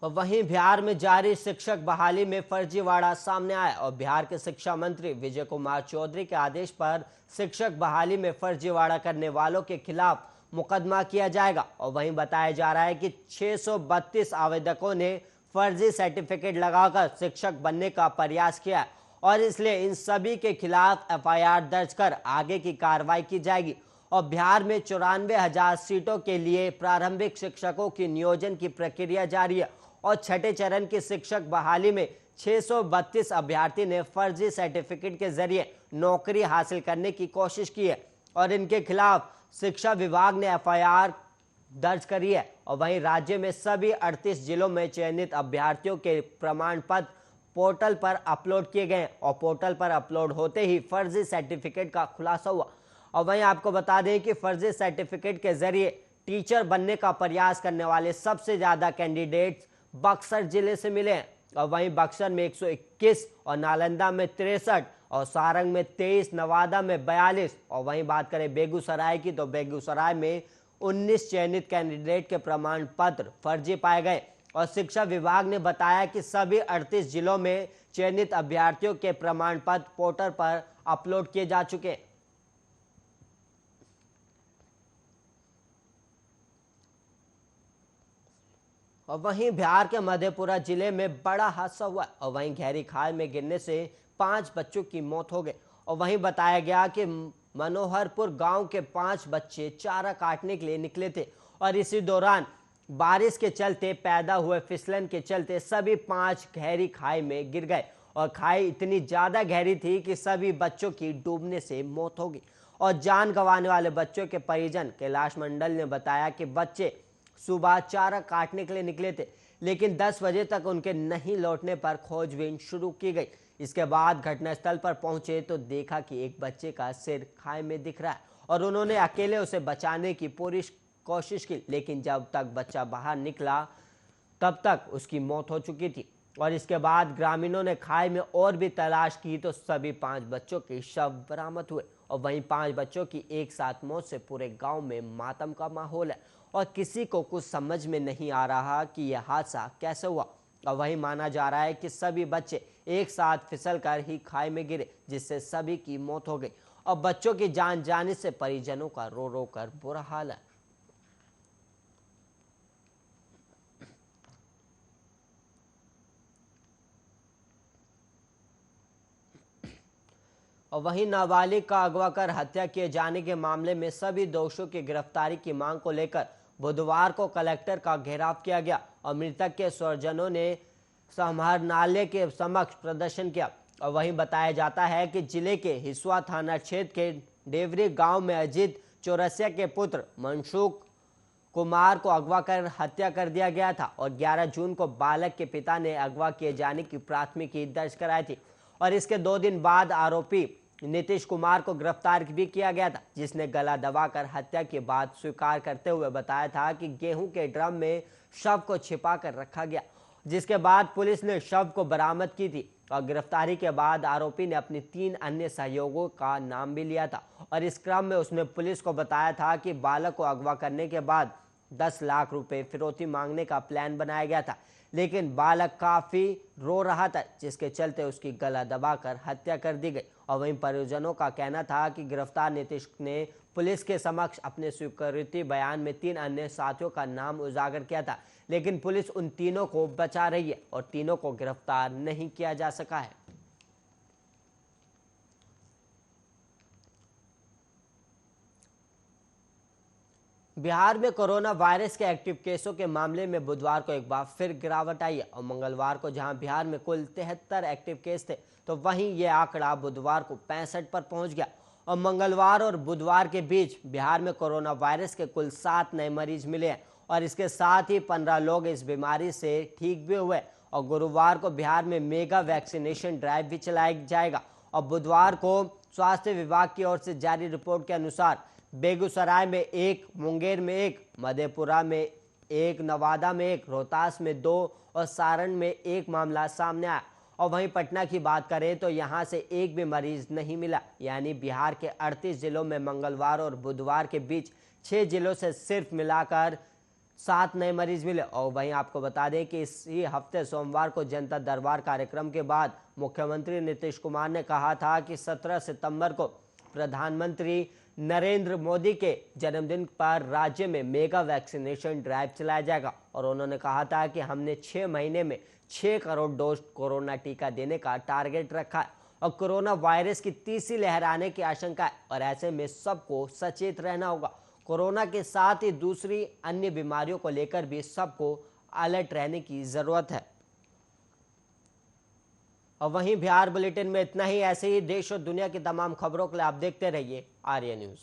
और वहीं बिहार में जारी शिक्षक बहाली में फर्जीवाड़ा सामने आया और बिहार के शिक्षा मंत्री विजय कुमार चौधरी के आदेश पर शिक्षक बहाली में फर्जीवाड़ा करने वालों के खिलाफ मुकदमा किया जाएगा। और वहीं बताया जा रहा है कि 632 आवेदकों ने फर्जी सर्टिफिकेट लगाकर शिक्षक बनने का प्रयास किया और इसलिए इन सभी के खिलाफ एफआईआर दर्ज कर आगे की कार्रवाई की जाएगी। और बिहार में 94,000 सीटों के लिए प्रारंभिक शिक्षकों की नियोजन की प्रक्रिया जारी है और छठे चरण की शिक्षक बहाली में 632 अभ्यर्थी ने फर्जी सर्टिफिकेट के जरिए नौकरी हासिल करने की कोशिश की है और इनके खिलाफ शिक्षा विभाग ने एफआईआर दर्ज करी है। और वहीं राज्य में सभी 38 जिलों में चयनित अभ्यर्थियों के प्रमाण पत्र पोर्टल पर अपलोड किए गए और पोर्टल पर अपलोड होते ही फर्जी सर्टिफिकेट का खुलासा हुआ। और वहीं आपको बता दें कि फर्जी सर्टिफिकेट के जरिए टीचर बनने का प्रयास करने वाले सबसे ज्यादा कैंडिडेट्स बक्सर जिले से मिले हैं। और वहीं बक्सर में 121 और नालंदा में 63 और सारंग में 23, नवादा में 42। और वहीं बात करें बेगूसराय की तो बेगूसराय में 19 चयनित कैंडिडेट के प्रमाण पत्र फर्जी पाए गए। और शिक्षा विभाग ने बताया कि सभी 38 जिलों में चयनित अभ्यर्थियों के प्रमाण पत्र पोर्टल पर अपलोड किए जा चुके हैं। और वहीं बिहार के मधेपुरा जिले में बड़ा हादसा हुआ और वहीं गहरी खाई में गिरने से 5 बच्चों की मौत हो गई। और वहीं बताया गया कि मनोहरपुर गांव के 5 बच्चे चारा काटने के लिए निकले थे और इसी दौरान बारिश के चलते पैदा हुए फिसलन के चलते सभी 5 गहरी खाई में गिर गए और खाई इतनी ज्यादा गहरी थी कि सभी बच्चों की डूबने से मौत हो गई। और जान गंवाने वाले बच्चों के परिजन कैलाश मंडल ने बताया कि बच्चे सुबह चारा काटने के लिए निकले थे लेकिन 10 बजे तक उनके नहीं लौटने पर खोजबीन शुरू की गई। इसके बाद घटनास्थल पर पहुंचे तो देखा कि एक बच्चे का सिर खाई में दिख रहा है और उन्होंने अकेले उसे बचाने की पूरी कोशिश की लेकिन जब तक बच्चा बाहर निकला तब तक उसकी मौत हो चुकी थी। और इसके बाद ग्रामीणों ने खाई में और भी तलाश की तो सभी 5 बच्चों के शव बरामद हुए। और वहीं 5 बच्चों की एक साथ मौत से पूरे गांव में मातम का माहौल है और किसी को कुछ समझ में नहीं आ रहा कि यह हादसा कैसे हुआ। और वहीं माना जा रहा है कि सभी बच्चे एक साथ फिसलकर ही खाई में गिरे जिससे सभी की मौत हो गई और बच्चों की जान जाने से परिजनों का रो रो कर बुरा हाल है। और वहीं नाबालिग का अगवा कर हत्या किए जाने के मामले में सभी दोषियों की गिरफ्तारी की मांग को लेकर बुधवार को कलेक्टर का घेराव किया गया और मृतक के स्वजनों ने समाहरणालय के समक्ष प्रदर्शन किया। और वहीं बताया जाता है कि जिले के हिसुआ थाना क्षेत्र के डेवरी गांव में अजीत चौरसिया के पुत्र मनसुख कुमार को अगवा कर हत्या कर दिया गया था और 11 जून को बालक के पिता ने अगवा किए जाने की प्राथमिकी दर्ज कराई थी। और इसके 2 दिन बाद आरोपी नीतीश कुमार को गिरफ्तार भी किया गया था जिसने गला दबाकर हत्या की बात स्वीकार करते हुए बताया था कि गेहूं के ड्रम में शव को छिपा कर रखा गया जिसके बाद पुलिस ने शव को बरामद की थी। और गिरफ्तारी के बाद आरोपी ने अपनी 3 अन्य सहयोगियों का नाम भी लिया था और इस क्रम में उसने पुलिस को बताया था कि बालक को अगवा करने के बाद 10 लाख रुपए फिरौती मांगने का प्लान बनाया गया था लेकिन बालक काफी रो रहा था जिसके चलते उसकी गला दबाकर हत्या कर दी गई। और वहीं परिजनों का कहना था कि गिरफ्तार नीतीश ने पुलिस के समक्ष अपने स्वीकृति बयान में 3 अन्य साथियों का नाम उजागर किया था लेकिन पुलिस उन तीनों को बचा रही है और तीनों को गिरफ्तार नहीं किया जा सका है। बिहार में कोरोना वायरस के एक्टिव केसों के मामले में बुधवार को एक बार फिर गिरावट आई है और मंगलवार को जहां बिहार में कुल 73 एक्टिव केस थे तो वहीं यह आंकड़ा बुधवार को 65 पर पहुंच गया। और मंगलवार और बुधवार के बीच बिहार में कोरोना वायरस के कुल 7 नए मरीज मिले हैं और इसके साथ ही 15 लोग इस बीमारी से ठीक भी हुए। और गुरुवार को बिहार में मेगा वैक्सीनेशन ड्राइव भी चलाया जाएगा। और बुधवार को स्वास्थ्य विभाग की ओर से जारी रिपोर्ट के अनुसार बेगूसराय में 1, मुंगेर में 1, मधेपुरा में 1, नवादा में 1, रोहतास में 2 और सारण में 1 मामला सामने आया। और वहीं पटना की बात करें तो यहां से एक भी मरीज नहीं मिला यानी बिहार के 38 जिलों में मंगलवार और बुधवार के बीच 6 जिलों से सिर्फ मिलाकर 7 नए मरीज मिले। और वहीं आपको बता दें कि इसी हफ्ते सोमवार को जनता दरबार कार्यक्रम के बाद मुख्यमंत्री नीतीश कुमार ने कहा था कि 17 सितंबर को प्रधानमंत्री नरेंद्र मोदी के जन्मदिन पर राज्य में मेगा वैक्सीनेशन ड्राइव चलाया जाएगा। और उन्होंने कहा था कि हमने 6 महीने में 6 करोड़ डोज कोरोना टीका देने का टारगेट रखा है और कोरोना वायरस की तीसरी लहर आने की आशंका है और ऐसे में सबको सचेत रहना होगा। कोरोना के साथ ही दूसरी अन्य बीमारियों को लेकर भी सबको अलर्ट रहने की जरूरत है। और वहीं बिहार बुलेटिन में इतना ही। ऐसे ही देश और दुनिया की तमाम खबरों के लिए आप देखते रहिए आर्या न्यूज।